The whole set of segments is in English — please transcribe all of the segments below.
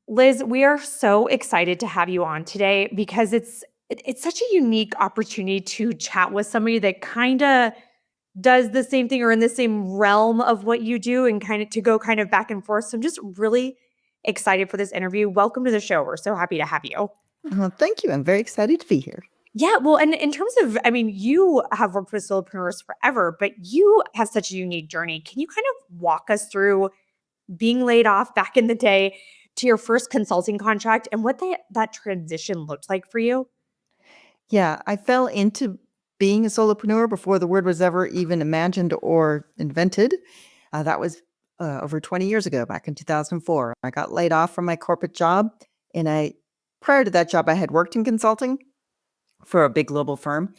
Liz, we are so excited to have you on today because it's such a unique opportunity to chat with somebody that kind of does the same thing or in the same realm of what you do and kind of to go kind of back and forth. So I'm just really excited for this interview. Welcome to the show. We're so happy to have you. Thank you. I'm very excited to be here. Yeah, well, and in terms of, I mean, you have worked with solopreneurs forever, but you have such a unique journey. Can you kind of walk us through being laid off back in the day to your first consulting contract and what that transition looked like for you? Yeah, I fell into being a solopreneur before the word was ever even imagined or invented. That was over 20 years ago, back in 2004. I got laid off from my corporate job, and prior to that job, I had worked in consulting for a big global firm,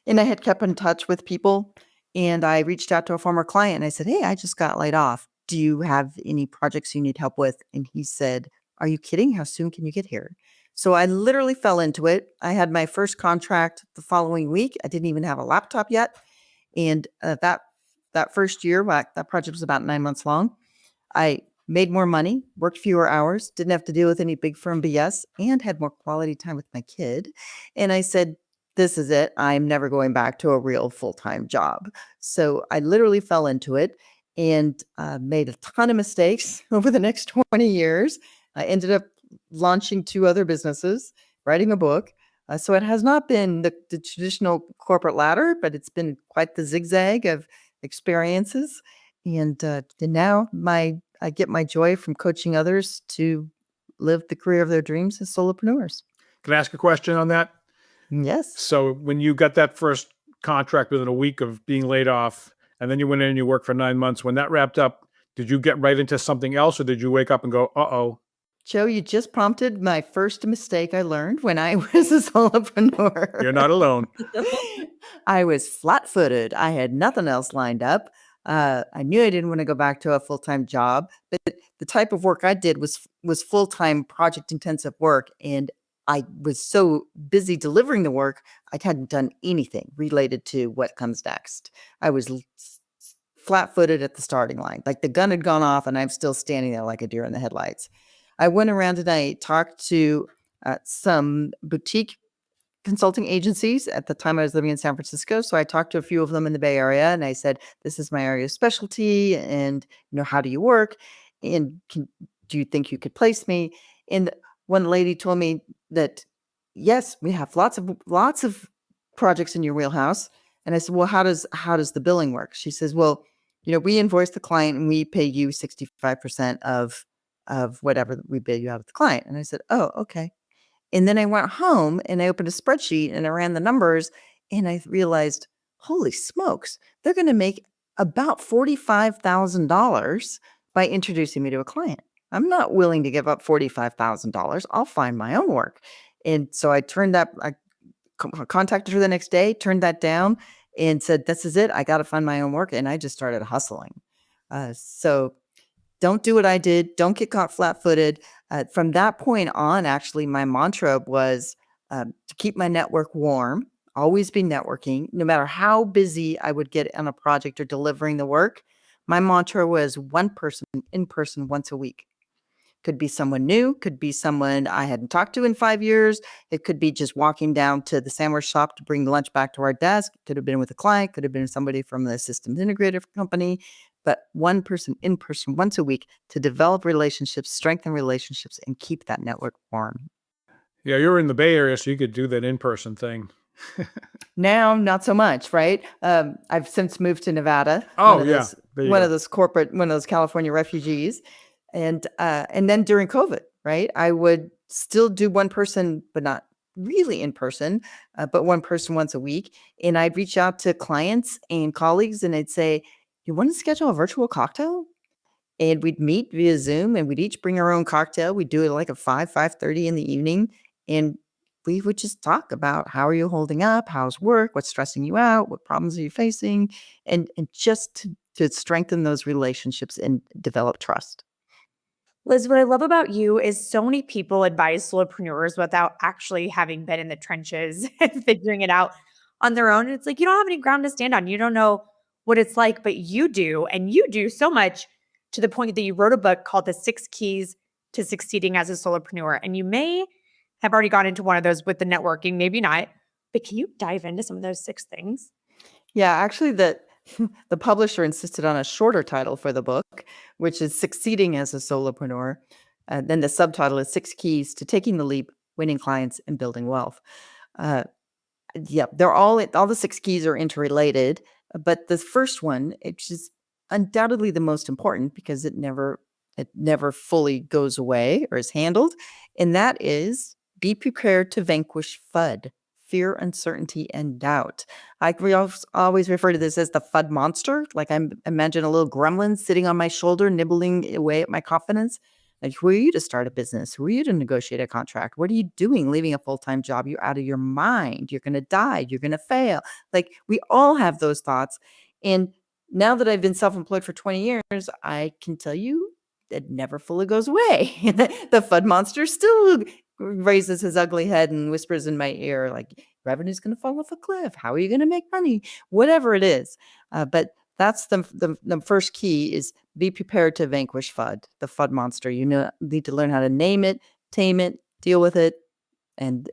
and I had kept in touch with people. And I reached out to a former client and I said, "Hey, I just got laid off. Do you have any projects you need help with?" And he said, "Are you kidding? How soon can you get here?" So I literally fell into it. I had my first contract the following week. I didn't even have a laptop yet. And that first year, that project was about 9 months long. I made more money, worked fewer hours, didn't have to deal with any big firm BS, and had more quality time with my kid. And I said, "This is it. I'm never going back to a real full-time job." So I literally fell into it and made a ton of mistakes over the next 20 years. I ended up launching 2 other businesses, writing a book. So it has not been the traditional corporate ladder, but it's been quite the zigzag of experiences. And now I get my joy from coaching others to live the career of their dreams as solopreneurs. Can I ask a question on that? Yes. So when you got that first contract within a week of being laid off, and then you went in and you worked for 9 months, when that wrapped up, did you get right into something else, or did you wake up and go, uh-oh? Joe, you just prompted my first mistake I learned when I was a solopreneur. You're not alone. I was flat-footed. I had nothing else lined up. I knew I didn't want to go back to a full-time job, but the type of work I did was full-time project-intensive work, and I was so busy delivering the work, I hadn't done anything related to what comes next. I was flat-footed at the starting line. Like the gun had gone off, and I'm still standing there like a deer in the headlights. I went around and I talked to some boutique consulting agencies. At the time I was living in San Francisco. So I talked to a few of them in the Bay Area and I said, "This is my area of specialty. And, how do you work? And do you think you could place me?" And one lady told me that, "Yes, we have lots of projects in your wheelhouse." And I said, "Well, how does the billing work?" She says, "Well, we invoice the client and we pay you 65% of whatever we bill you out of the client." And I said, "Oh, okay." And then I went home and I opened a spreadsheet and I ran the numbers and I realized, holy smokes, they're going to make about $45,000 by introducing me to a client. I'm not willing to give up $45,000. I'll find my own work. And so I contacted her the next day, turned that down and said, "This is it. I got to find my own work." And I just started hustling. So don't do what I did. Don't get caught flat-footed. From that point on, actually, my mantra was to keep my network warm, always be networking. No matter how busy I would get on a project or delivering the work, my mantra was one person in person once a week. Could be someone new, could be someone I hadn't talked to in 5 years. It could be just walking down to the sandwich shop to bring lunch back to our desk. Could have been with a client, could have been somebody from the systems integrator company, but one person in person once a week to develop relationships, strengthen relationships, and keep that network warm. Yeah, you're in the Bay Area, so you could do that in-person thing. Now, not so much, right? I've since moved to Nevada. Oh, yeah. There you One go. of those California refugees. And then during COVID, right, I would still do one person, but not really in person, but one person once a week. And I'd reach out to clients and colleagues and I'd say, "You want to schedule a virtual cocktail?" And we'd meet via Zoom and we'd each bring our own cocktail. We'd do it like at 5:30 in the evening. And we would just talk about how are you holding up? How's work? What's stressing you out? What problems are you facing? And just to strengthen those relationships and develop trust. Liz, what I love about you is so many people advise solopreneurs without actually having been in the trenches and figuring it out on their own. And it's like, you don't have any ground to stand on. You don't know what it's like, but you do. And you do so much to the point that you wrote a book called The 6 Keys to succeeding as a solopreneur. And you may have already gone into one of those with the networking, maybe not, but can you dive into some of those 6 things? Yeah, actually, the publisher insisted on a shorter title for the book, which is Succeeding as a Solopreneur. Then the subtitle is 6 Keys to Taking the Leap, Winning Clients, and Building Wealth. Uh, yeah, they're all the 6 keys are interrelated, but the first one, which is undoubtedly the most important because it never fully goes away or is handled, and that is be prepared to vanquish FUD, fear, uncertainty, and doubt. Always refer to this as the FUD monster. Like I imagine a little gremlin sitting on my shoulder, nibbling away at my confidence. Like, who are you to start a business? Who are you to negotiate a contract? What are you doing leaving a full-time job? You're out of your mind. You're going to die. You're going to fail. Like, we all have those thoughts. And now that I've been self-employed for 20 years, I can tell you it never fully goes away. The FUD monster still raises his ugly head and whispers in my ear, like, revenue's going to fall off a cliff. How are you going to make money? Whatever it is. But that's the first key is be prepared to vanquish FUD, the FUD monster. You need to learn how to name it, tame it, deal with it, and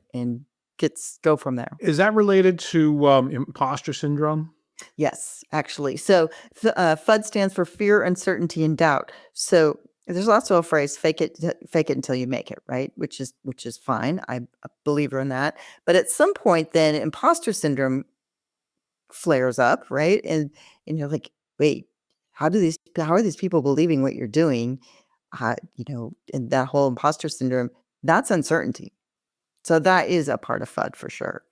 go from there. Is that related to imposter syndrome? Yes, actually. So FUD stands for fear, uncertainty, and doubt. So there's also a phrase, fake it until you make it, right? Which is fine. I'm a believer in that. But at some point then imposter syndrome flares up, right? And you're like, wait, how are these people believing what you're doing? And that whole imposter syndrome, that's uncertainty. So that is a part of FUD for sure.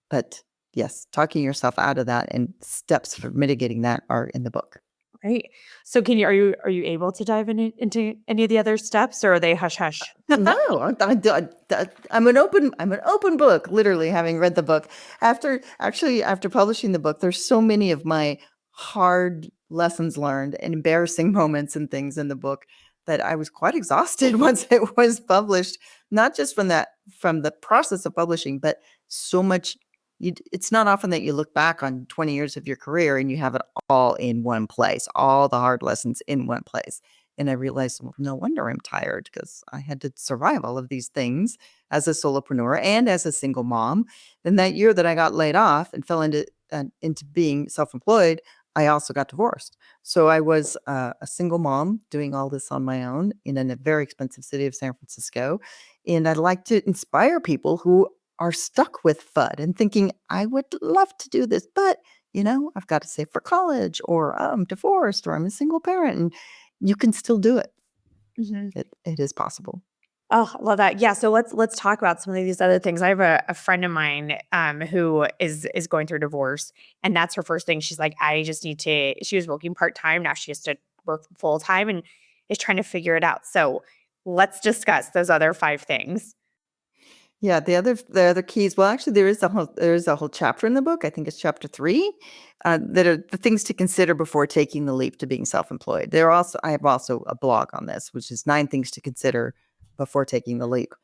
But yes, talking yourself out of that and steps for mitigating that are in the book. Right. So are you able to dive into any of the other steps, or are they hush hush? No, I'm an open book. Literally, having read the book after publishing the book, there's so many of my hard lessons learned and embarrassing moments and things in the book that I was quite exhausted once it was published. Not just from the process of publishing, but so much. It's not often that you look back on 20 years of your career and you have it all in one place, all the hard lessons in one place. And I realized, well, no wonder I'm tired because I had to survive all of these things as a solopreneur and as a single mom. And that year that I got laid off and fell into being self-employed, I also got divorced. So I was a single mom doing all this on my own in a very expensive city of San Francisco. And I'd like to inspire people who are stuck with FUD and thinking, I would love to do this, but I've got to save for college, or I'm divorced, or I'm a single parent, and you can still do it. Mm-hmm. It is possible. Oh, I love that. Yeah. So let's talk about some of these other things. I have a friend of mine who is going through divorce, and that's her first thing. She's like, she was working part-time. Now she has to work full-time and is trying to figure it out. So let's discuss those other 5 things. Yeah, the other keys. Well, actually, there is a whole chapter in the book. I think it's chapter 3 that are the things to consider before taking the leap to being self-employed. I have also a blog on this, which is 9 things to consider before taking the leap,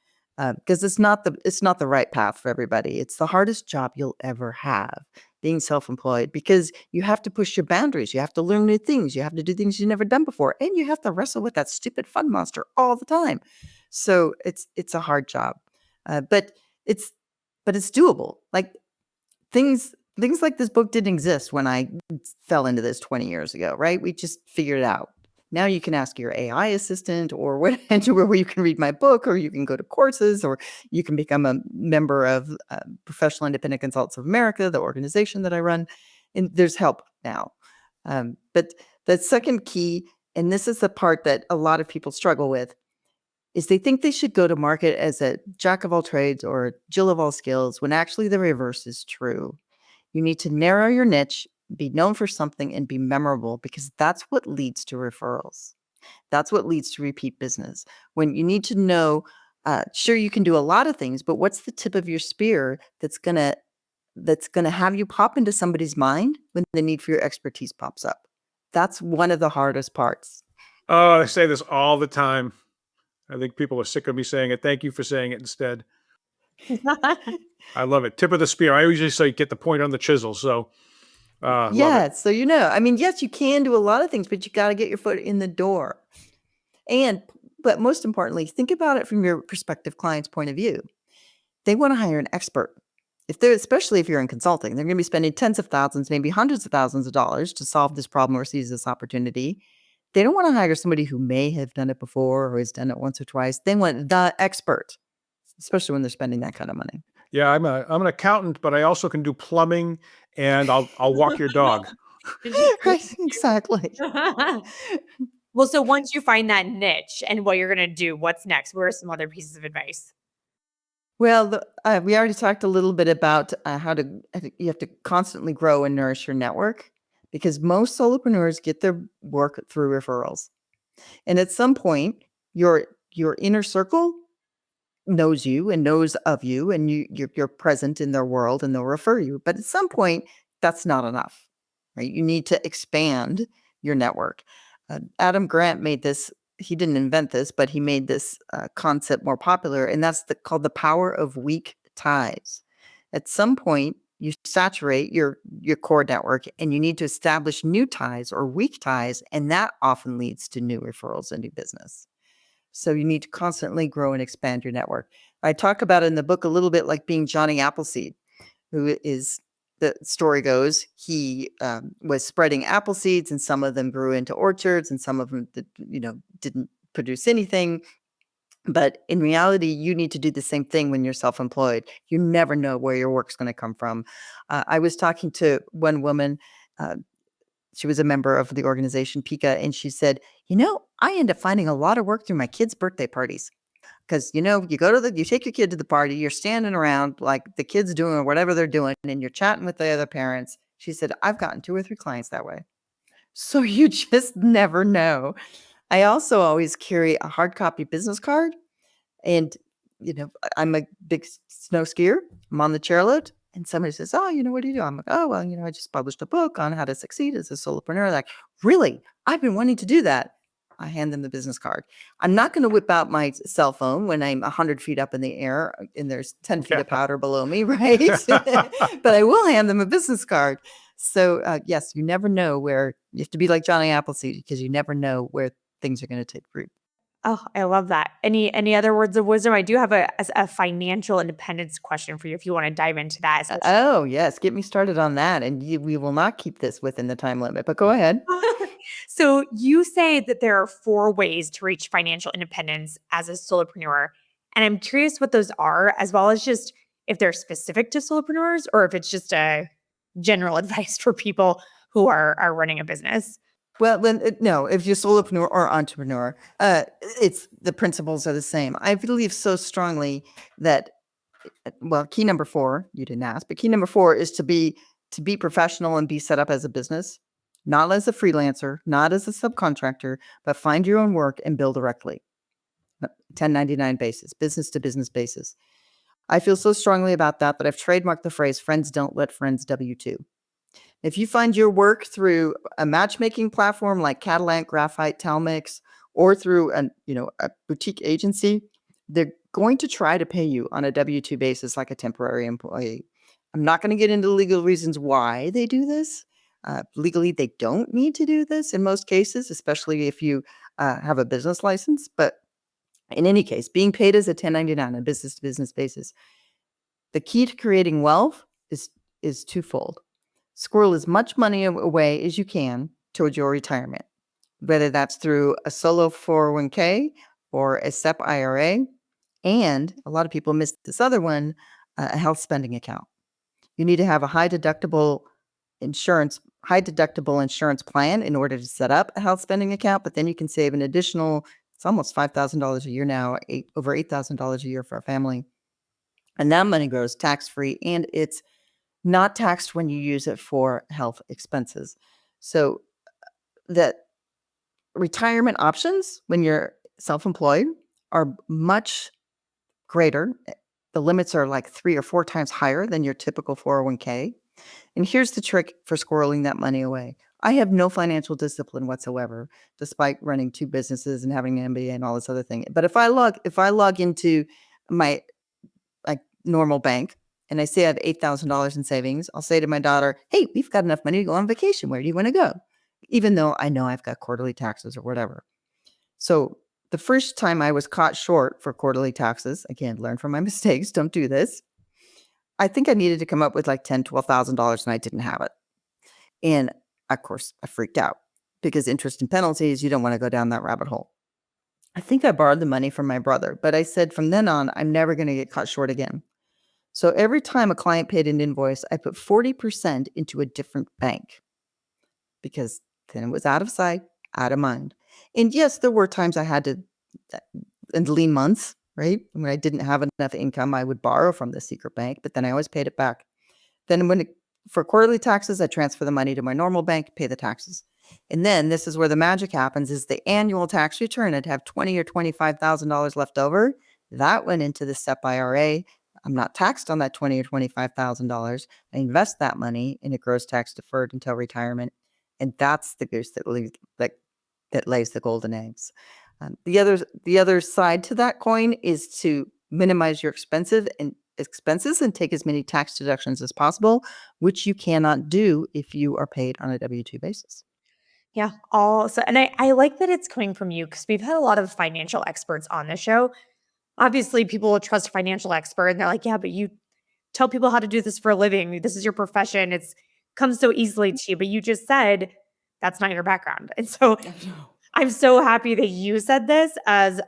because it's not the right path for everybody. It's the hardest job you'll ever have, being self-employed, because you have to push your boundaries. You have to learn new things. You have to do things you've never done before, and you have to wrestle with that stupid FUD monster all the time. So it's a hard job. But it's doable. Like things like this book didn't exist when I fell into this 20 years ago, right? We just figured it out. Now you can ask your AI assistant or where you can read my book, or you can go to courses, or you can become a member of Professional Independent Consultants of America, the organization that I run, and there's help now. But the second key, and this is the part that a lot of people struggle with, is they think they should go to market as a jack of all trades or a Jill of all skills, when actually the reverse is true. You need to narrow your niche, be known for something, and be memorable, because that's what leads to referrals. That's what leads to repeat business. When you need to know, sure, you can do a lot of things, but what's the tip of your spear that's gonna have you pop into somebody's mind when the need for your expertise pops up? That's one of the hardest parts. Oh, I say this all the time. I think people are sick of me saying it. Thank you for saying it instead. I love it. Tip of the spear. I usually say get the point on the chisel. So, love it. So yes, you can do a lot of things, but you got to get your foot in the door. And But most importantly, think about it from your prospective client's point of view. They want to hire an expert. Especially if you're in consulting, they're going to be spending tens of thousands, maybe hundreds of thousands of dollars to solve this problem or seize this opportunity. They don't want to hire somebody who may have done it before or has done it once or twice. They want the expert, especially when they're spending that kind of money. Yeah, I'm an accountant, but I also can do plumbing, and I'll walk your dog. Right, exactly. Well, so once you find that niche and what you're going to do, what's next? Where are some other pieces of advice? Well, we already talked a little bit about you have to constantly grow and nourish your network, because most solopreneurs get their work through referrals. And at some point, your inner circle knows you and knows of you, and you're present in their world, and they'll refer you. But at some point, that's not enough, right? You need to expand your network. Adam Grant made this. He didn't invent this, but he made this concept more popular, and that's called the power of weak ties. At some point, you saturate your core network, and you need to establish new ties or weak ties, and that often leads to new referrals and new business. So you need to constantly grow and expand your network. I talk about it in the book a little bit like being Johnny Appleseed, who is, the story goes, he was spreading apple seeds, and some of them grew into orchards, and some of them didn't produce anything. But in reality, you need to do the same thing when you're self-employed. You never know where your work's going to come from. I was talking to one woman. She was a member of the organization PICA, and she said, I end up finding a lot of work through my kids' birthday parties. Because, you take your kid to the party, you're standing around like the kid's doing whatever they're doing, and you're chatting with the other parents. She said, I've gotten 2 or 3 clients that way. So you just never know. I also always carry a hard copy business card. And, I'm a big snow skier. I'm on the chairlift. And somebody says, oh, what do you do? I'm like, oh, well, I just published a book on how to succeed as a solopreneur. Like, really? I've been wanting to do that. I hand them the business card. I'm not going to whip out my cell phone when I'm 100 feet up in the air and there's 10 feet of powder below me, right? But I will hand them a business card. So, yes, you never know where you have to be like Johnny Appleseed, because you never know where things are going to take root. Oh, I love that. Any other words of wisdom? I do have a financial independence question for you if you want to dive into that. Oh, yes. Get me started on that. And we will not keep this within the time limit, but go ahead. So you say that there are 4 ways to reach financial independence as a solopreneur. And I'm curious what those are, as well as just if they're specific to solopreneurs or if it's just a general advice for people who are running a business. Well, no, if you're solopreneur or entrepreneur, it's the principles are the same. I believe so strongly that, key number 4, you didn't ask, but key number 4 is to be professional and be set up as a business, not as a freelancer, not as a subcontractor, but find your own work and bill directly. 1099 basis, business to business basis. I feel so strongly about that I've trademarked the phrase, friends don't let friends W-2. If you find your work through a matchmaking platform like Catalant, Graphite, Telmix, or through a boutique agency, they're going to try to pay you on a W-2 basis like a temporary employee. I'm not going to get into legal reasons why they do this. Legally, they don't need to do this in most cases, especially if you have a business license. But in any case, being paid as a 1099 on a business-to-business basis, the key to creating wealth is twofold. Squirrel as much money away as you can towards your retirement, whether that's through a solo 401k or a SEP IRA. And a lot of people miss this other one, a health spending account. You need to have a high deductible insurance plan in order to set up a health spending account, but then you can save an additional, it's almost $5,000 a year now, over $8,000 a year for a family. And that money grows tax-free, and it's not taxed when you use it for health expenses. So that retirement options when you're self-employed are much greater. The limits are like 3 or 4 times higher than your typical 401k. And here's the trick for squirreling that money away. I have no financial discipline whatsoever, despite running 2 businesses and having an MBA and all this other thing. But if I log into my normal bank and I say I have $8,000 in savings, I'll say to my daughter, hey, we've got enough money to go on vacation. Where do you want to go? Even though I know I've got quarterly taxes or whatever. So The first time I was caught short for quarterly taxes, again, learn from my mistakes, don't do this. I think I needed to come up with like $10,000, $12,000 and I didn't have it. And of course, I freaked out because interest and penalties, you don't want to go down that rabbit hole. I think I borrowed the money from my brother, but I said from then on, I'm never going to get caught short again. So every time a client paid an invoice, I put 40% into a different bank because then it was out of sight, out of mind. And yes, there were times I had to, in lean months, right? When I didn't have enough income, I would borrow from the secret bank, but then I always paid it back. Then for quarterly taxes, I transfer the money to my normal bank, pay the taxes. And then this is where the magic happens is the annual tax return. I'd have $20,000 or $25,000 left over. That went into the SEP IRA. I'm not taxed on that $20,000 or $25,000. I invest that money and it grows tax deferred until retirement. And that's the goose that lays the golden eggs. The other side to that coin is to minimize your expenses and take as many tax deductions as possible, which you cannot do if you are paid on a W-2 basis. Yeah. And I like that it's coming from you because we've had a lot of financial experts on the show. Obviously, people will trust a financial expert and they're like, yeah, but you tell people how to do this for a living. This is your profession. It's comes so easily to you. But you just said that's not your background. And so I'm so happy that you said this as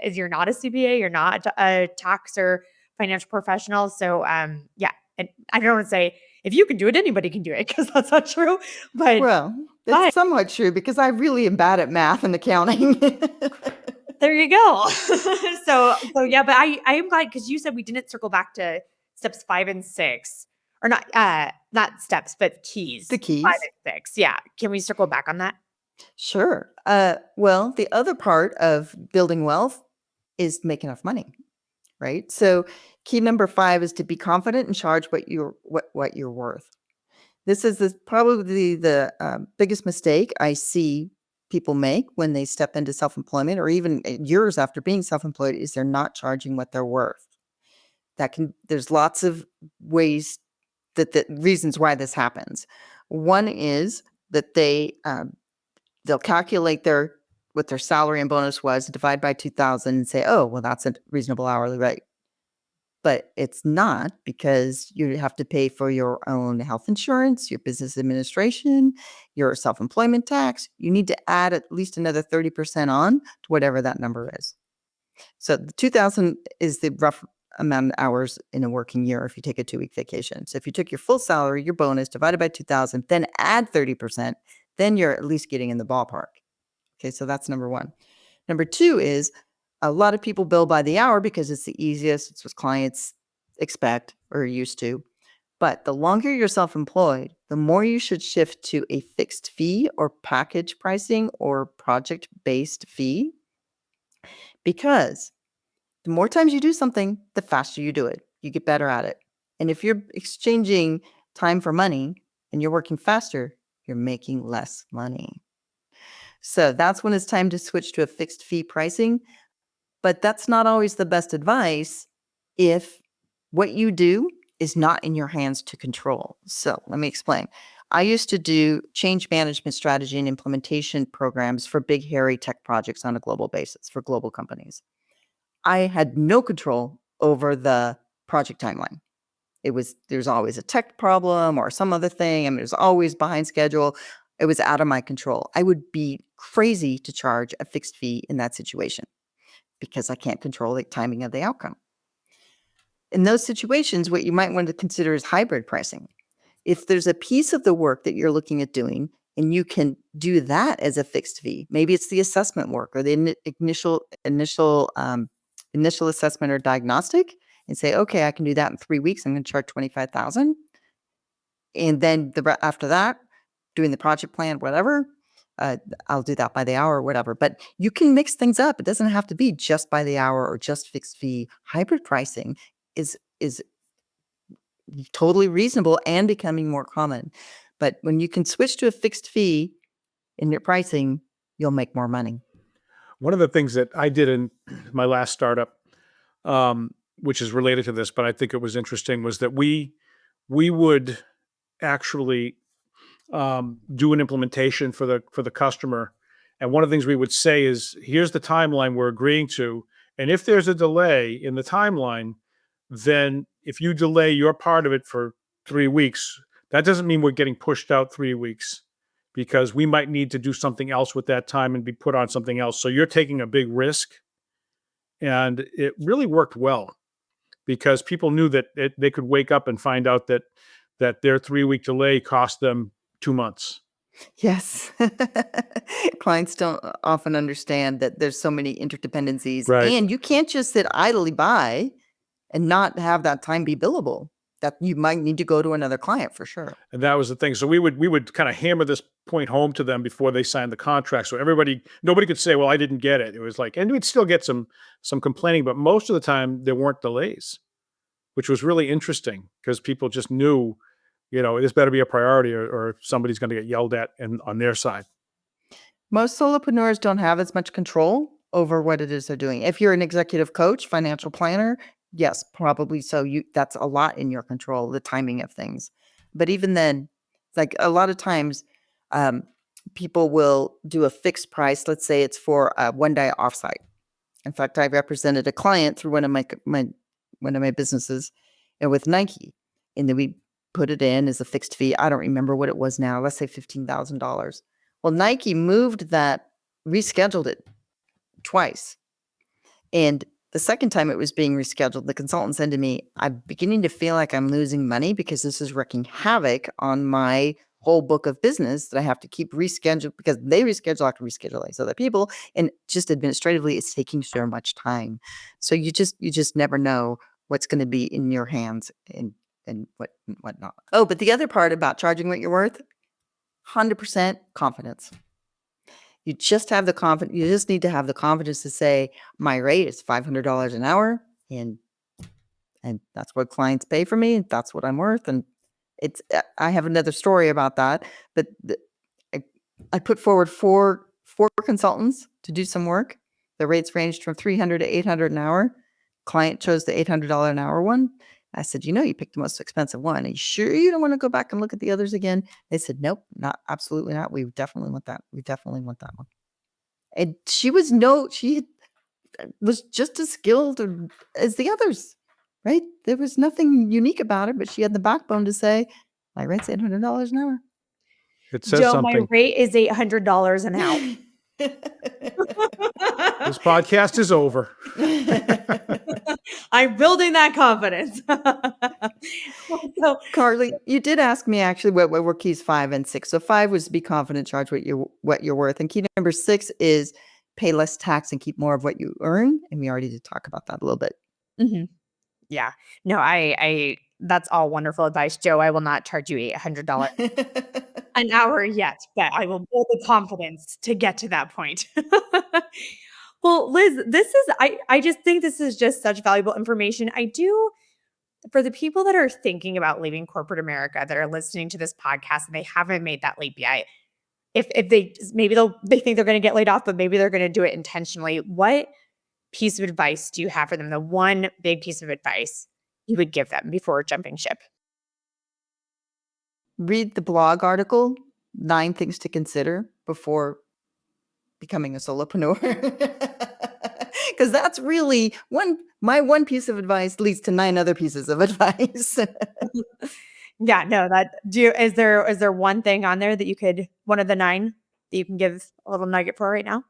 you're not a CPA, you're not a tax or financial professional. So yeah, and I don't want to say if you can do it, anybody can do it because that's not true. But Well, that's somewhat true because I really am bad at math and accounting. there you go. so yeah, but I am glad because you said we didn't circle back to steps 5 and 6, or not steps, but keys. The keys. 5 and 6. Yeah, can we circle back on that? Sure. Well, the other part of building wealth is make enough money, right? So key number 5 is to be confident and charge what you're worth. This is probably the biggest mistake I see people make when they step into self-employment or even years after being self-employed is they're not charging what they're worth. There's lots of ways that reasons why this happens. One is that they'll calculate what their salary and bonus was, divide by 2,000 and say, oh, well, that's a reasonable hourly rate. But it's not because you have to pay for your own health insurance, your business administration, your self-employment tax. You need to add at least another 30% on to whatever that number is. So the 2,000 is the rough amount of hours in a working year if you take a 2-week vacation. So if you took your full salary, your bonus divided by 2,000, then add 30%, then you're at least getting in the ballpark. Okay, so that's number 1. Number 2 is a lot of people bill by the hour because it's the easiest. It's what clients expect or are used to. But the longer you're self-employed, the more you should shift to a fixed fee or package pricing or project-based fee. Because the more times you do something, the faster you do it. You get better at it. And if you're exchanging time for money and you're working faster, you're making less money. So that's when it's time to switch to a fixed fee pricing. But that's not always the best advice if what you do is not in your hands to control. So let me explain. I used to do change management strategy and implementation programs for big, hairy tech projects on a global basis for global companies. I had no control over the project timeline. There's always a tech problem or some other thing. I mean, it was always behind schedule. It was out of my control. I would be crazy to charge a fixed fee in that situation because I can't control the timing of the outcome. In those situations, what you might want to consider is hybrid pricing. If there's a piece of the work that you're looking at doing and you can do that as a fixed fee, maybe it's the assessment work or the initial assessment or diagnostic, and say, okay, I can do that in 3 weeks. I'm going to charge $25,000. And then after that, doing the project plan, whatever, I'll do that by the hour or whatever. But you can mix things up. It doesn't have to be just by the hour or just fixed fee. Hybrid pricing is totally reasonable and becoming more common. But when you can switch to a fixed fee in your pricing, you'll make more money. One of the things that I did in my last startup, which is related to this, but I think it was interesting, was that we would actually do an implementation for the customer, And one of the things we would say is, here's the timeline we're agreeing to. And if there's a delay in the timeline, then if you delay your part of it for 3 weeks, that doesn't mean we're getting pushed out 3 weeks, because we might need to do something else with that time and be put on something else. So you're taking a big risk. And it really worked well, because people knew that they could wake up and find out that their 3-week delay cost them 2 months. Yes. Clients don't often understand that there's so many interdependencies, Right. and you can't just sit idly by and not have that time be billable. That you might need to go to another client for sure. And that was the thing. So we would kind of hammer this point home to them before they signed the contract. So nobody could say, well, I didn't get it. It was like, and we'd still get some complaining, but most of the time there weren't delays, which was really interesting, because people just knew, this better be a priority, or somebody's going to get yelled at on their side. Most solopreneurs don't have as much control over what it is they're doing. If you're an executive coach, financial planner, yes, probably so. That's a lot in your control, the timing of things. But even then, like a lot of times, people will do a fixed price. Let's say it's for a one-day offsite. In fact, I represented a client through one of my businesses, and with Nike, and then we put it in as a fixed fee. I don't remember what it was now. Let's say $15,000. Well, Nike rescheduled it twice. And the second time it was being rescheduled, the consultant said to me, I'm beginning to feel like I'm losing money because this is wreaking havoc on my whole book of business that I have to keep rescheduled, because they reschedule after reschedule these other people. And just administratively, it's taking so much time. So you just never know what's going to be in your hands and whatnot. Oh, but the other part about charging what you're worth, 100% confidence. You just have the confidence. You just need to have the confidence to say, my rate is $500 an hour, and that's what clients pay for me, and that's what I'm worth. And I have another story about that, but I put forward four consultants to do some work. The rates ranged from $300 to $800 an hour. Client chose the $800 an hour one. I said, you picked the most expensive one. Are you sure you don't want to go back and look at the others again? They said, nope, absolutely not. We definitely want that. We definitely want that one. And she was just as skilled as the others, right? There was nothing unique about her, but she had the backbone to say, my rate's $800 an hour. It says Joe, something. my rate is $800 an hour. This podcast is over. I'm building that confidence. So, Carly, you did ask me actually what were keys 5 and 6. So 5 was be confident, charge what you're worth, and key number 6 is pay less tax and keep more of what you earn. And we already did talk about that a little bit. Mm-hmm. Yeah. No, I that's all wonderful advice, Joe. I will not charge you $800 an hour yet, but I will build the confidence to get to that point. Well, Liz, I just think this is just such valuable information. For the people that are thinking about leaving corporate America, that are listening to this podcast and they haven't made that leap yet, if they think they're going to get laid off, but maybe they're going to do it intentionally, what piece of advice do you have for them? The one big piece of advice you would give them before jumping ship? Read the blog article, 9 things to consider before becoming a solopreneur. Because that's really my one piece of advice leads to 9 other pieces of advice. Yeah, no, is there one thing on there that one of the 9 that you can give a little nugget for right now?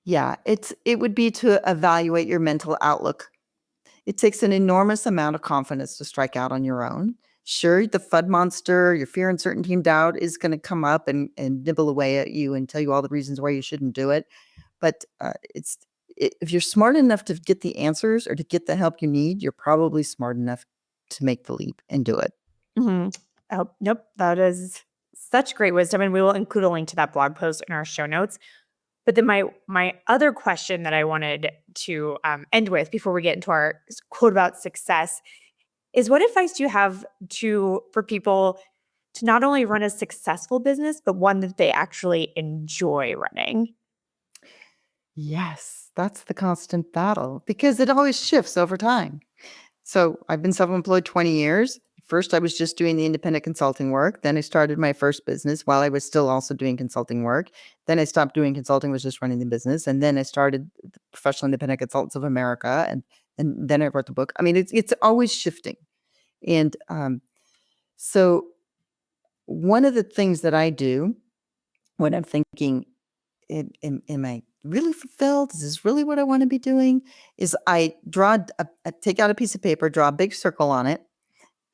Yeah, it would be to evaluate your mental outlook. It takes an enormous amount of confidence to strike out on your own. Sure, the FUD monster, your fear, uncertainty, and doubt is going to come up and nibble away at you and tell you all the reasons why you shouldn't do it. But if you're smart enough to get the answers or to get the help you need, you're probably smart enough to make the leap and do it. Mm-hmm. Oh, nope. That is such great wisdom. And we will include a link to that blog post in our show notes. But then my other question that I wanted to end with before we get into our quote about success is, what advice do you have for people to not only run a successful business, but one that they actually enjoy running? Yes, that's the constant battle, because it always shifts over time. So I've been self-employed 20 years. First, I was just doing the independent consulting work. Then I started my first business while I was still also doing consulting work. Then I stopped doing consulting, was just running the business. And then I started the Professional Independent Consultants of America. And then I wrote the book. I mean, it's always shifting. And so one of the things that I do when I'm thinking, am I really fulfilled? Is this really what I want to be doing? Is I take out a piece of paper, draw a big circle on it.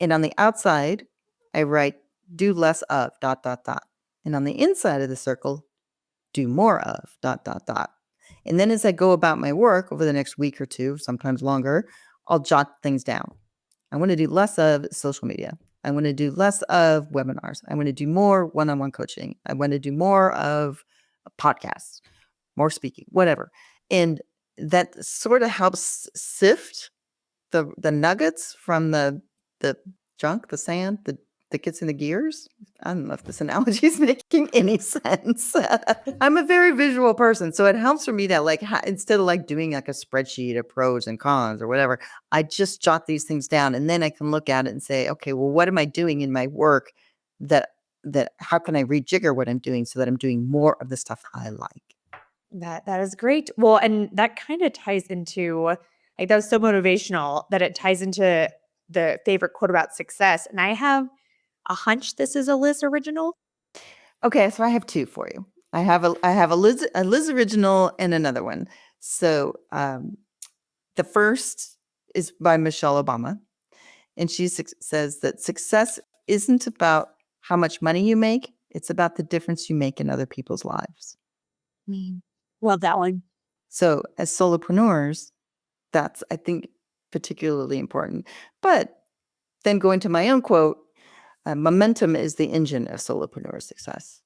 And on the outside, I write, do less of, ... And on the inside of the circle, do more of, ... And then as I go about my work over the next week or two, sometimes longer, I'll jot things down. I want to do less of social media. I want to do less of webinars. I want to do more one-on-one coaching. I want to do more of podcasts, more speaking, whatever. And that sort of helps sift the nuggets from the junk, the sand that gets in the gears. I don't know if this analogy is making any sense. I'm a very visual person, so it helps for me to instead of doing a spreadsheet of pros and cons or whatever, I just jot these things down, and then I can look at it and say, okay, well, what am I doing in my work that how can I rejigger what I'm doing so that I'm doing more of the stuff I like? That is great. Well, and that kind of ties into that was so motivational that it ties into the favorite quote about success. And I have a hunch this is a Liz original. Okay, so I have two for you. I have a Liz original and another one. So the first is by Michelle Obama, and she says that success isn't about how much money you make; it's about the difference you make in other people's lives. Love that one. So as solopreneurs, that's, I think, particularly important. But then going to my own quote, momentum is the engine of solopreneur success.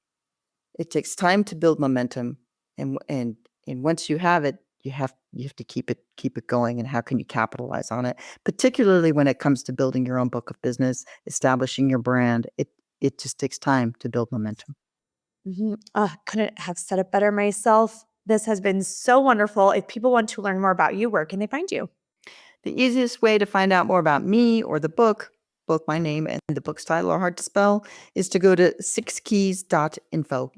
It takes time to build momentum, and once you have it, you have to keep it going. And how can you capitalize on it? Particularly when it comes to building your own book of business, establishing your brand, it just takes time to build momentum. Couldn't have said it better myself. This has been so wonderful. If people want to learn more about you, where can they find you? The easiest way to find out more about me or the book, both my name and the book's title are hard to spell, is to go to 6keys.info.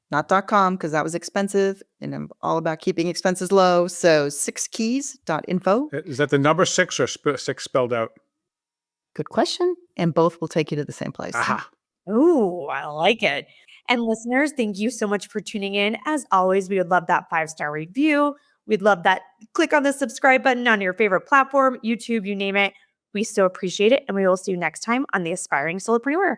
Not .com, because that was expensive, and I'm all about keeping expenses low. So 6keys.info. Is that the number 6 or 6 spelled out? Good question. And both will take you to the same place. Aha. Ooh, I like it. And listeners, thank you so much for tuning in. As always, we would love that 5-star review. We'd love that. Click on the subscribe button on your favorite platform, YouTube, you name it. We so appreciate it. And we will see you next time on The Aspiring Solopreneur.